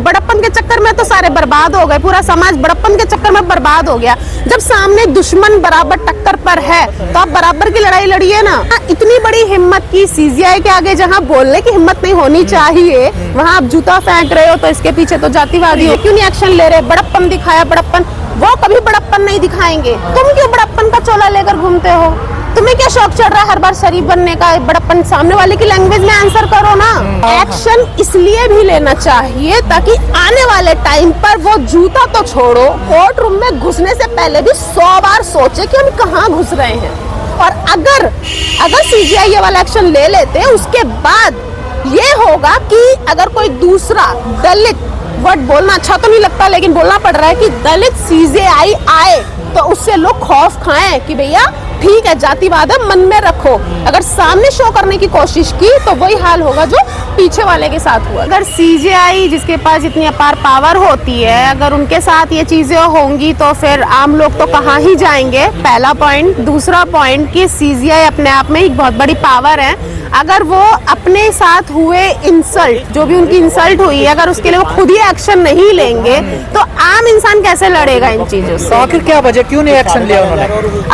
बड़प्पन के चक्कर में तो सारे बर्बाद हो गए, पूरा समाज बड़प्पन के चक्कर में बर्बाद हो गया। जब सामने दुश्मन बराबर टक्कर पर है तो आप बराबर की लड़ाई लड़िए ना। इतनी बड़ी हिम्मत की सीजीआई के आगे जहाँ बोलने की हिम्मत नहीं होनी चाहिए, वहाँ आप जूता फेंक रहे हो, तो इसके पीछे तो जातिवादी हो। क्यों नहीं एक्शन ले रहे? बड़प्पन दिखाया, बड़प्पन, वो कभी बड़प्पन नहीं दिखाएंगे। तुम क्यों बड़प्पन का चोला लेकर घूमते हो? तुम्हें क्या शौक चढ़ रहा है हर बार शरीफ बनने का? बड़प्पन सामने वाले की लैंग्वेज में आंसर करो ना। एक्शन इसलिए भी लेना चाहिए ताकि आने वाले टाइम पर वो जूता तो छोड़ो, कोर्ट रूम में घुसने से पहले भी 100 बार सोचे कि हम कहाँ घुस रहे हैं। और अगर सीजीआई ये वाला एक्शन ले लेते हैं, उसके बाद ये होगा कि अगर कोई दूसरा दलित, वर्ड बोलना अच्छा तो नहीं लगता लेकिन बोलना पड़ रहा है, कि दलित सीजीआई आए तो उससे लोग खौफ खाएं कि भैया ठीक है, जातिवाद है, मन में रखो। अगर सामने शो करने की कोशिश की तो वही हाल होगा जो पीछे वाले के साथ हुआ। अगर सीजीआई जिसके पास इतनी अपार पावर होती है, अगर उनके साथ ये चीजें होंगी तो फिर आम लोग तो कहाँ ही जाएंगे, पहला पॉइंट। दूसरा पॉइंट कि सीजीआई अपने आप में एक बहुत बड़ी पावर है। अगर वो अपने साथ हुए इंसल्ट, जो भी उनकी इंसल्ट हुई है, अगर उसके लिए वो खुद ही एक्शन नहीं लेंगे तो आम इंसान कैसे लड़ेगा इन चीजों से? आखिर क्या वजह, क्यों नहीं एक्शन लिया उन्होंने?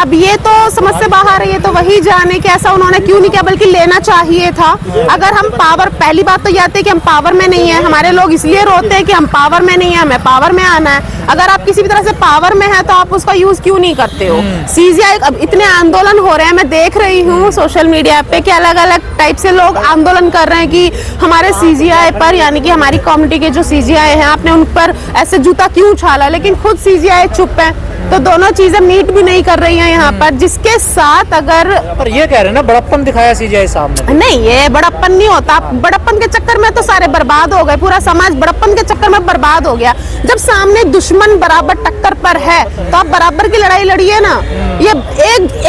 अब ये तो समझ से बाहर है, ये तो वही जाने कि ऐसा उन्होंने क्यों नहीं किया, बल्कि लेना चाहिए था। अगर हम पावर, पहली बात तो ये आती है कि हम पावर में नहीं है, हमारे लोग इसलिए रोते हैं कि हम पावर में नहीं है, हमें पावर में आना है। अगर आप किसी भी तरह से पावर में है तो आप उसका यूज क्यों नहीं करते हो? सीजीआई, अब इतने आंदोलन हो रहे हैं, मैं देख रही हूँ सोशल मीडिया पे कि अलग अलग टाइप से लोग आंदोलन कर रहे हैं कि हमारे सीजीआई पर, यानी कि हमारी कम्युनिटी के जो सीजीआई हैं, आपने उन पर ऐसे जूता क्यों उछाला, लेकिन खुद सीजीआई चुप है। तो दोनों चीजें मीट भी नहीं कर रही हैं यहाँ पर, जिसके साथ अगर पर ये कह रहे हैं ना बड़प्पन दिखाया सीजीआई सामने। नहीं, ये बड़प्पन नहीं होता। बड़प्पन के चक्कर में तो सारे बर्बाद हो गए, पूरा समाज बड़प्पन के चक्कर में बर्बाद हो गया। जब सामने दुश्मन बराबर टक्कर पर है तो आप बराबर की लड़ाई लड़िए ना। ये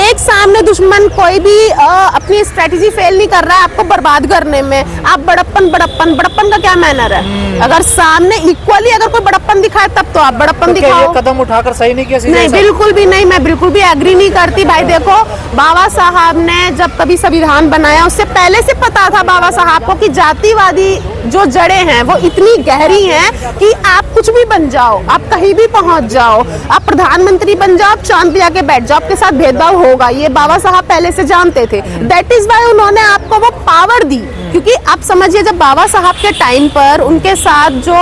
एक सामने दुश्मन कोई भी अपनी स्ट्रेटेजी फेल नहीं कर रहा है आपको बर्बाद करने में। आप बड़प्पन का क्या मैनर है? अगर सामने इक्वली अगर कोई बड़प्पन दिखाए तब तो आप बड़प्पन दिखाओ। कदम उठाकर सही नहीं किया? नहीं, बिल्कुल भी नहीं, मैं बिल्कुल भी एग्री नहीं करती। भाई देखो, बाबा साहब ने जब कभी संविधान बनाया उससे पहले से पता था बाबा साहब को कि जातिवादी जो जड़ें हैं वो इतनी गहरी हैं कि आप कुछ भी बन जाओ, आप कहीं भी पहुंच जाओ, आप प्रधानमंत्री बन जाओ, आप चांद पे जाके बैठ जाओ, आपके साथ भेदभाव होगा। ये बाबा साहब पहले से जानते थे। दैट इज वाई उन्होंने आपको वो पावर दी। क्योंकि आप समझिए, जब बाबा साहब के टाइम पर उनके साथ जो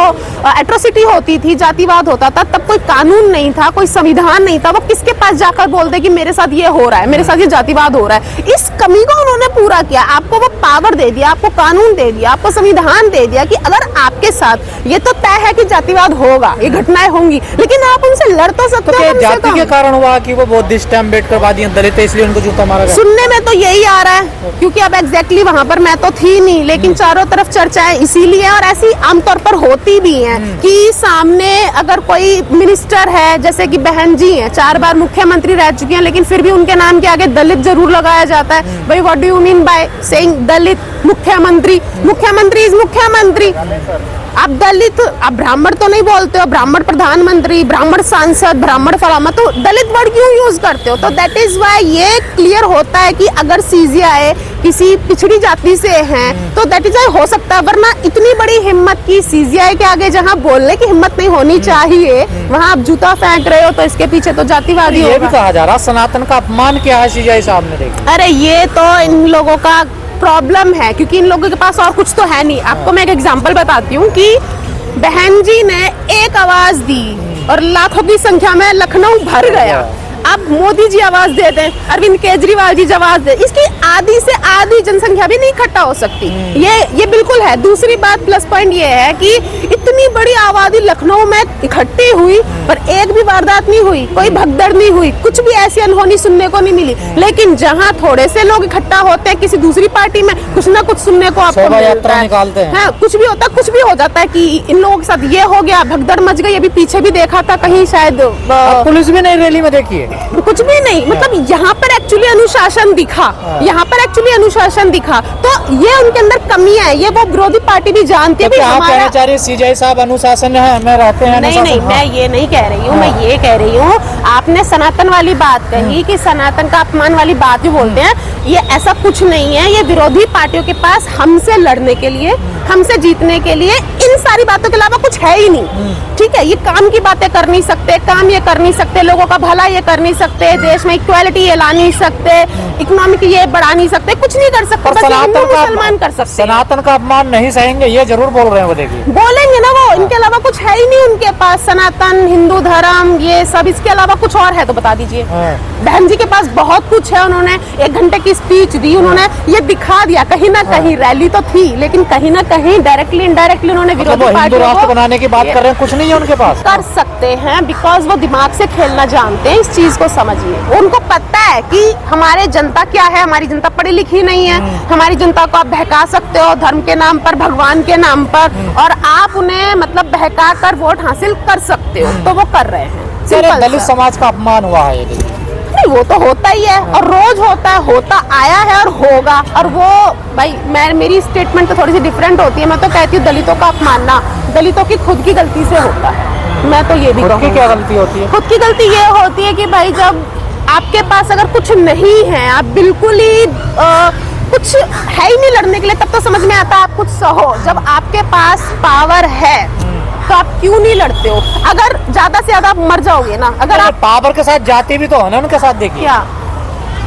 एट्रोसिटी होती थी, जातिवाद होता था, तब कोई कानून नहीं था, कोई संविधान नहीं था। वो किसके पास जाकर बोलते कि मेरे साथ ये हो रहा है, मेरे साथ ये जातिवाद हो रहा है? इस कमी को उन्होंने पूरा किया, आपको वो पावर दे दिया, आपको कानून दे दिया, आपको संविधान दे दिया कि अगर आपके साथ ये तो तय है कि जातिवाद होगा, ये घटनाएं होंगी, लेकिन आप उनसे लड़ तो सकते हो। जाति के कारण हुआ कि वो बुद्धिस्ट अम्बेडकरवादी दलित है इसलिए उनको जूता मारा गया? सुनने में तो यही आ रहा है, क्योंकि अब एग्जैक्टली वहां पर मैं तो थी नहीं, लेकिन चारों तरफ चर्चाएं इसीलिए और ऐसी आमतौर पर होती भी हैं कि सामने अगर कोई मिनिस्टर है, जैसे कि बहन जी हैं, 4 बार मुख्यमंत्री रह चुकी हैं, लेकिन फिर भी उनके नाम के आगे दलित जरूर लगाया जाता है। भाई what do you mean by saying Dalit मुख्यमंत्री? मुख्यमंत्री इज मुख्यमंत्री। आप दलित, आप ब्राह्मण तो नहीं बोलते हो, ब्राह्मण प्रधानमंत्री, ब्राह्मण सांसद, ब्राह्मण फलाना, तो दलित वर्ड क्यों यूज करते हो? तो दैट इज वाई ये क्लियर होता है कि अगर सीजीआई किसी पिछड़ी जाति से हैं तो दैट इज वाई हो सकता है, वरना इतनी बड़ी हिम्मत की सीजीआई के आगे जहां बोलने की हिम्मत नहीं होनी चाहिए, वहां आप जूता फेंक रहे हो, तो इसके पीछे तो जातिवादी होगा। ये भी कहा जा रहा सनातन का अपमान किया है सीजीआई साहब ने। देखिए, अरे ये तो इन लोगों का प्रॉब्लम है, क्योंकि इन लोगों के पास और कुछ तो है नहीं। आपको मैं एक एग्जांपल बताती हूँ कि बहन जी ने एक आवाज दी और लाखों की संख्या में लखनऊ भर गया। अब मोदी जी आवाज देते हैं, अरविंद केजरीवाल जी आवाज दे, इसकी आधी से आधी जनसंख्या भी नहीं इकट्ठा हो सकती। ये बिल्कुल है। दूसरी बात, प्लस पॉइंट ये है कि इतनी बड़ी आबादी लखनऊ में इकट्ठी हुई पर एक भी वारदात नहीं हुई, कोई भगदड़ नहीं हुई, कुछ भी ऐसी अनहोनी सुनने को नहीं मिली। लेकिन जहाँ थोड़े से लोग इकट्ठा होते हैं किसी दूसरी पार्टी में, कुछ ना कुछ सुनने को आपको मिलता है। निकालते हैं। हाँ, कुछ भी होता है, कुछ भी हो जाता है कि इन लोगों के साथ ये हो गया, भगदड़ मच गई। अभी पीछे भी देखा था कहीं, शायद पुलिस भी नहीं रैली में देखी है, कुछ भी नहीं। मतलब यहाँ पर एक्चुअली अनुशासन दिखा, यहाँ पर एक्चुअली अनुशासन दिखा, तो ये उनके अंदर कमी है, ये वो विरोधी पार्टी भी जानती है। तो आप कहना चाह रहे हैं सीजीआई साहब अनुशासन में रहते हैं? नहीं, मैं ये नहीं कह रही हूँ, मैं ये कह रही हूँ, आपने सनातन वाली बात कही कि सनातन का अपमान वाली बात जो बोलते हैं, ये ऐसा कुछ नहीं है। ये विरोधी पार्टियों के पास हमसे लड़ने के लिए हमसे जीतने के लिए इन सारी बातों के अलावा कुछ है ही नहीं। ठीक है, ये काम की बातें कर नहीं सकते, काम ये कर नहीं सकते, लोगों का भला ये कर नहीं सकते, देश में इक्वालिटी ये ला नहीं सकते, इकोनॉमिक ये बढ़ा नहीं सकते, कुछ नहीं कर सकते, बस हिंदू मुसलमान कर सकते। सनातन का अपमान नहीं सहेंगे, ये जरूर बोल रहे हैं वो, देखिए बोलेंगे ना वो, इनके अलावा कुछ है ही नहीं उनके पास। सनातन हिंदू धर्म ये सब, इसके अलावा कुछ और है तो बता दीजिए। बहन जी के पास बहुत कुछ है, उन्होंने 1 घंटे की स्पीच दी, उन्होंने ये दिखा दिया, कहीं ना कहीं रैली तो थी लेकिन कहीं ना कहीं डायरेक्टली इनडायरेक्टली उन्होंने विरोधी हिंदू राष्ट्र बनाने की बात कर रहे हैं, कुछ नहीं है उनके पास। कर सकते हैं बिकॉज वो दिमाग से खेलना जानते हैं, इस चीज को समझिए। उनको पता है कि हमारे जनता क्या है, हमारी जनता पढ़ी लिखी नहीं है, हमारी जनता को आप बहका सकते हो धर्म के नाम पर, भगवान के नाम पर, और आप उन्हें मतलब बहका कर वोट हासिल कर सकते हो, तो वो कर रहे हैं। दलित समाज का अपमान हुआ है ये, नहीं वो तो होता ही है और रोज होता है, होता आया है और होगा। और वो भाई मेरी स्टेटमेंट तो थोड़ी सी डिफरेंट होती है, मैं तो कहती हूँ दलितों का अपमान ना दलितों की खुद की गलती से होता है। मैं तो ये भी कहूँगी, क्या गलती होती है? खुद की गलती ये होती है कि भाई जब आपके पास अगर कुछ नहीं है, आप बिल्कुल ही कुछ है ही नहीं लड़ने के लिए, तब तो समझ में आता है आप कुछ सहो। जब आपके पास पावर है तो आप क्यों नहीं लड़ते हो? अगर ज्यादा से ज्यादा आप मर जाओगे ना, अगर आप पावर के साथ जाति भी तो है ना उनके साथ, देखिए क्या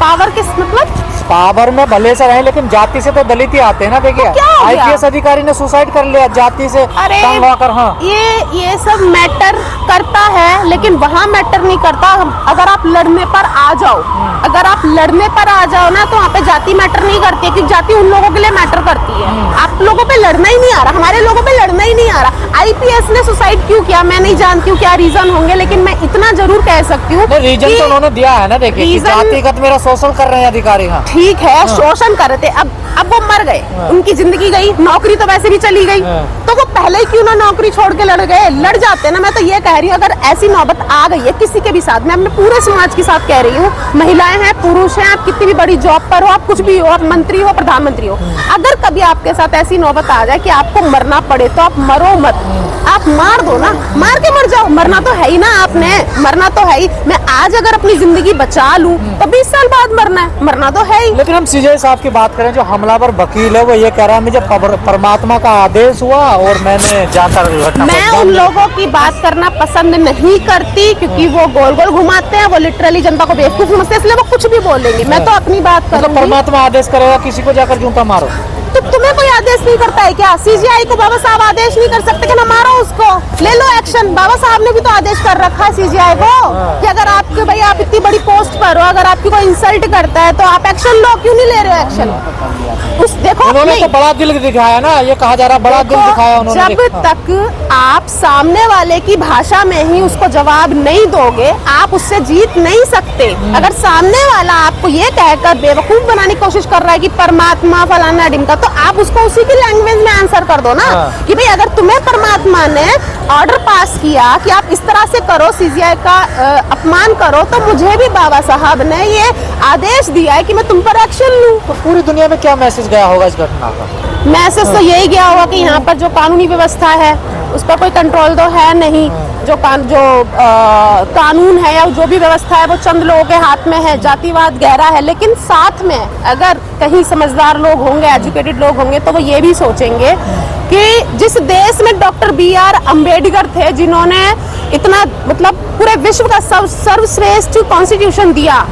पावर किस मतलब पावर में भले से रहे लेकिन जाति से तो दलित ही आते हैं ना। देखिए IPS अधिकारी ने सुसाइड कर लिया जाति से तंग होकर। हाँ, ये सब मैटर करता है लेकिन वहाँ मैटर नहीं करता। अगर आप लड़ने पर आ जाओ, अगर आप लड़ने पर आ जाओ ना, तो वहाँ पे जाति मैटर नहीं करती है, क्योंकि जाति उन लोगों के लिए मैटर करती है। आप लोगों पे लड़ना ही नहीं आ रहा, हमारे लोगों पे लड़ना ही नहीं आ रहा। IPS ने सुसाइड क्यों किया मैं नहीं जानती हूँ, क्या रीजन होंगे, लेकिन मैं इतना जरूर कह सकती हूँ रीजन तो उन्होंने दिया है ना। देखिए जातिगत मेरा शोषण कर रहे हैं अधिकारी। हाँ ठीक है, शोषण कर रहे थे, अब वो मर गए, उनकी जिंदगी गई, नौकरी तो वैसे भी चली गई, तो वो पहले ही क्यों ना नौकरी छोड़ के लड़ गए? लड़ जाते ना। मैं तो ये कह रही हूँ अगर ऐसी नौबत आ गई है किसी के भी साथ, मैं अपने पूरे समाज के साथ कह रही हूँ, महिलाएं हैं, पुरुष हैं, आप कितनी भी बड़ी जॉब पर हो, आप कुछ भी हो, आप मंत्री हो, प्रधानमंत्री हो, अगर कभी आपके साथ ऐसी नौबत आ जाए कि आपको मरना पड़े तो आप मरो मत, आप मार दो ना, मार के मर जाओ। मरना तो है ही ना, आपने मरना तो है ही। मैं आज अगर अपनी जिंदगी बचा लूं तो 20 साल बाद मरना है, मरना तो है ही। लेकिन हम CJ साहब की बात करें, जो हमलावर वकील है, वो ये कह रहा है मुझे परमात्मा का आदेश हुआ और मैंने जाकर मैं उन लोगों की बात करना पसंद नहीं करती, क्योंकि वो गोल गोल घुमाते हैं, वो लिटरली जनता को बेवकूफ समझते हैं, इसलिए वो कुछ भी बोलेंगे। मैं तो अपनी बात करूंगी। परमात्मा आदेश करेगा किसी को जाकर जूता मारो, तो तुम्हें कोई आदेश नहीं करता है क्या? CGI को बाबा साहब आदेश नहीं कर सकते कि ना मारो उसको, ले लो एक्शन। बाबा साहब ने भी तो आदेश कर रखा है CGI को कि अगर आपके भाई आप इतनी बड़ी पोस्ट पर हो, अगर आपकी कोई इंसल्ट करता है तो आप एक्शन लो, क्यों नहीं ले रहे हो एक्शन? उस देखो उन्होंने तो बड़ा दिल दिखाया ना, ये कहा जा रहा बड़ा दिल दिखाया उन्होंने। जब तक आप सामने वाले की भाषा में ही उसको जवाब नहीं दोगे, आप उससे जीत नहीं सकते। अगर सामने वाला आपको ये कहकर बेवकूफ बनाने की कोशिश कर रहा है कि परमात्मा फलाना डिमका, तो आप उसको उसी की लैंग्वेज में आंसर कर दो ना। कि भाई अगर तुम्हें परमात्मा ने ऑर्डर पास किया कि आप इस तरह से करो, CGI का अपमान करो, तो मुझे भी बाबा साहब ने ये आदेश दिया है कि मैं तुम पर एक्शन लूं। तो पूरी दुनिया में क्या मैसेज गया होगा इस घटना का? मैसेज तो यही गया होगा कि यहाँ पर जो कानूनी व्यवस्था है उस पर कोई कंट्रोल तो है नहीं, जो कानून है या जो भी व्यवस्था है वो चंद लोगों के हाथ में है, जातिवाद गहरा है। लेकिन साथ में अगर कहीं समझदार लोग होंगे, एजुकेटेड लोग होंगे, तो वो ये भी सोचेंगे कि जिस देश में डॉक्टर BR अम्बेडकर थे, जिन्होंने इतना मतलब पूरे विश्व का सर्वश्रेष्ठ कॉन्स्टिट्यूशन दिया,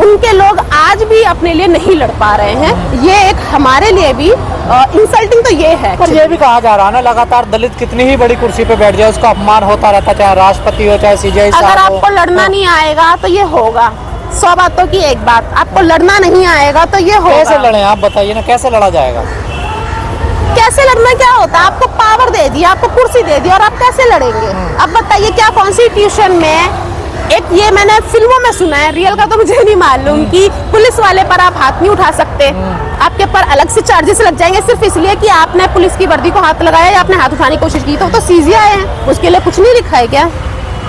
उनके लोग आज भी अपने लिए नहीं लड़ पा रहे हैं। ये एक हमारे लिए भी इंसल्टिंग तो ये है। पर ये भी कहा जा रहा है ना, लगातार दलित कितनी ही बड़ी कुर्सी पे बैठ जाए उसका अपमान होता रहता, चाहे राष्ट्रपति हो चाहे CGI साहब हो। अगर आपको लड़ना नहीं आएगा तो ये होगा। 100 बातों की एक बात, आपको लड़ना नहीं आएगा तो ये होगा। कैसे लड़े आप बताइए ना, कैसे लड़ा जाएगा? कैसे लड़ना क्या होता है? आपको पावर दे दिया, आपको कुर्सी दे दी और आप कैसे लड़ेंगे? अब बताइए क्या कॉन्स्टिट्यूशन में एक ये मैंने फिल्मों में सुना है, रियल का तो मुझे नहीं मालूम, कि पुलिस वाले पर आप हाथ नहीं उठा सकते, आपके पर अलग से चार्जेस लग जाएंगे सिर्फ इसलिए कि आपने पुलिस की वर्दी को हाथ लगाया या आपने हाथ उठाने की कोशिश की। तो CGI है, उसके लिए कुछ नहीं लिखा है क्या?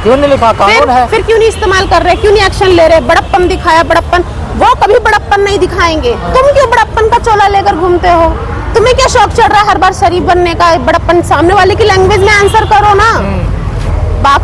क्यों नहीं लिखा? कानून है। फिर क्यों नहीं इस्तेमाल कर रहे, क्यों नहीं एक्शन ले रहे? बड़प्पन दिखाया, बड़प्पन। वो कभी बड़प्पन नहीं दिखाएंगे। तुम क्यों बड़प्पन का चोला लेकर घूमते हो? तुम्हें क्या शौक चढ़ रहा है हर बार शरीफ बनने का? बड़प्पन सामने वाले की लैंग्वेज में आंसर करो ना।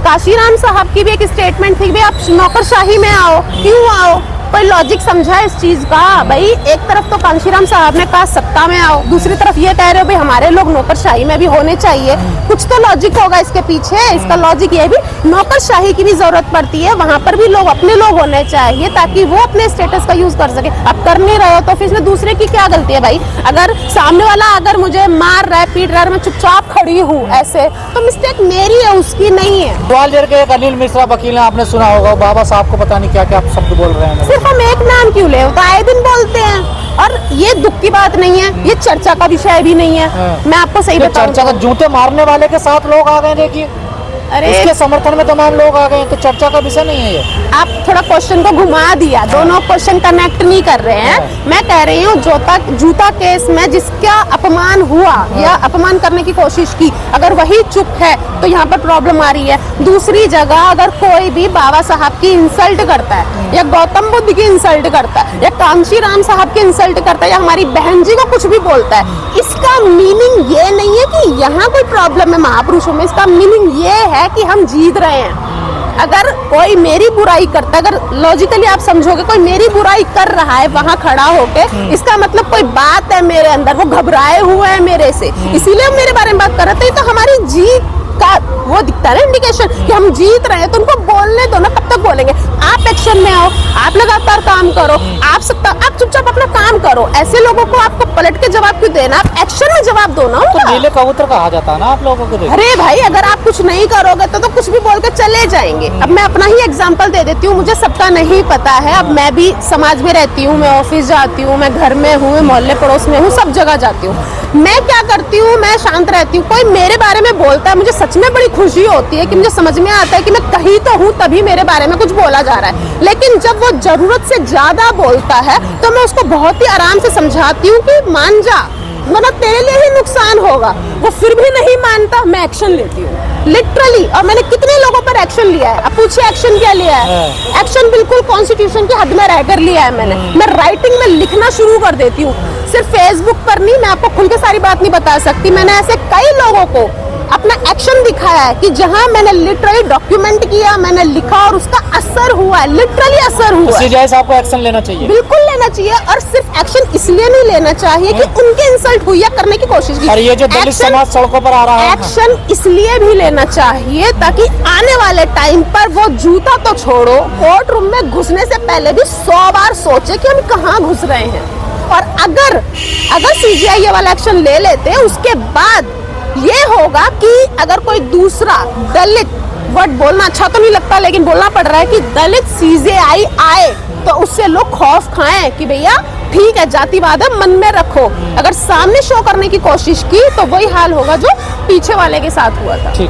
काशीराम साहब की भी एक स्टेटमेंट थी, भाई आप नौकरशाही में आओ, क्यों आओ? कोई लॉजिक समझा इस चीज का? भाई एक तरफ तो कांशीराम साहब ने कहा सत्ता में आओ, दूसरी तरफ ये कह रहे हो भाई हमारे लोग नौकरशाही में भी होने चाहिए। कुछ तो लॉजिक होगा इसके पीछे। इसका लॉजिक ये भी, नौकरशाही की भी जरूरत पड़ती है, वहां पर भी लोग अपने लोग होने चाहिए ताकि वो अपने स्टेटस का यूज कर सके। अब कर नहीं रहे हो तो फिर इसमें दूसरे की क्या गलती है भाई? अगर सामने वाला अगर मुझे मार रहा है, पीट रहा है, मैं चुपचाप खड़ी हूँ ऐसे, तो मिस्टेक मेरी है, उसकी नहीं है। ग्वालियर के एक अनिल मिश्रा वकील हैं, आपने सुना होगा, बाबा साहब को पता नहीं क्या क्या शब्द बोल रहे हैं। सिर्फ हम एक नाम क्यों ले, तो आए दिन बोलते हैं, और ये दुख की बात नहीं है, ये चर्चा का विषय भी नहीं है। मैं आपको सही बताऊं, चर्चा का जूते मारने वाले के साथ लोग आ गए, देखिए अरे उसके समर्थन में तमाम लोग आ गए, तो चर्चा का विषय नहीं है ये। आप थोड़ा क्वेश्चन को घुमा दिया, दोनों क्वेश्चन कनेक्ट नहीं कर रहे हैं। मैं कह रही हूँ जूता केस में जिसका अपमान हुआ या अपमान करने की कोशिश की, अगर वही चुप है तो यहाँ पर प्रॉब्लम आ रही है। दूसरी जगह अगर कोई भी बाबा साहब की इंसल्ट करता है, या गौतम बुद्ध की इंसल्ट करता है, या कांशीराम साहब की इंसल्ट करता है, या हमारी बहन जी को कुछ भी बोलता है, इसका मीनिंग ये नहीं है कि यहाँ कोई प्रॉब्लम है महापुरुषों में। इसका मीनिंग ये है कि हम जीत रहे हैं। अगर कोई मेरी बुराई करता है, अगर लॉजिकली आप समझोगे कोई मेरी बुराई कर रहा है वहां खड़ा होके, इसका मतलब कोई बात है मेरे अंदर, वो घबराए हुए हैं मेरे से, इसीलिए वो मेरे बारे में बात कर रहे थे। तो हमारी जीत का वो दिखता है ना इंडिकेशन कि हम जीत रहे हैं, तो उनको बोलने दो ना, कब तक बोलेंगे? आप एक्शन में आओ, आप लगातार काम करो, आप चुपचाप अपना काम करो। ऐसे लोगों को आपको पलट के जवाब क्यों देना? आप एक्शन में जवाब दो ना। तो नीले कबूतर कहा जाता है ना आप लोगों को। अरे भाई अगर आप कुछ नहीं करोगे तो कुछ भी बोल के चले जाएंगे। अब मैं अपना ही एग्जांपल दे देती हूँ, मुझे सबका नहीं पता है। अब मैं भी समाज में रहती हूँ, मैं ऑफिस जाती हूँ, मैं घर में हूँ, मोहल्ले पड़ोस में हूँ, सब जगह जाती हूँ। मैं क्या करती हूँ, मैं शांत रहती हूँ। कोई मेरे बारे में बोलता है, मुझे सच में बड़ी खुशी होती है कि मुझे समझ में आता है कि मैं कहीं तो हूँ तभी मेरे बारे में कुछ बोला जा रहा है। लेकिन जब वो जरूरत से ज्यादा बोलता है तो मैं उसको बहुत ही आराम से समझाती हूँ कि मान जा, वरना तेरे लिए ही नुकसान होगा। वो फिर भी नहीं मानता, मैं एक्शन लेती हूँ लिटरली। और मैंने कितने लोगों पर एक्शन लिया है। अब पूछिए एक्शन क्या लिया है? एक्शन बिल्कुल कॉन्स्टिट्यूशन की हद में रहकर लिया है मैंने। मैं राइटिंग में लिखना शुरू कर देती हूँ, सिर्फ फेसबुक पर नहीं। मैं आपको खुल के सारी बात नहीं बता सकती। मैंने ऐसे कई लोगों को अपना एक्शन दिखाया है कि जहां मैंने लिटरली डॉक्यूमेंट किया, मैंने लिखा और उसका असर हुआ है, लिटरली असर हुआ है। जैसे आपको एक्शन लेना चाहिए, बिल्कुल लेना चाहिए। और सिर्फ एक्शन इसलिए नहीं लेना चाहिए कि उनके इंसल्ट हुई या करने की कोशिश की। और ये जो दलित समाज सड़कों पर आ रहा है, एक्शन इसलिए भी लेना चाहिए ताकि आने वाले टाइम पर वो जूता तो छोड़ो, कोर्ट रूम में घुसने से पहले भी 100 बार सोचे कि हम कहाँ घुस रहे हैं। और अगर सीजीआई ये वाला एक्शन ले लेते हैं, उसके बाद ये होगा कि अगर कोई दूसरा दलित, वर्ड बोलना अच्छा तो नहीं लगता लेकिन बोलना पड़ रहा है, कि दलित सीजीआई आए तो उससे लोग खौफ खाएं कि भैया ठीक है जातिवाद है, मन में रखो। अगर सामने शो करने की कोशिश की तो वही हाल होगा जो पीछे वाले के साथ हुआ था। ठीक है।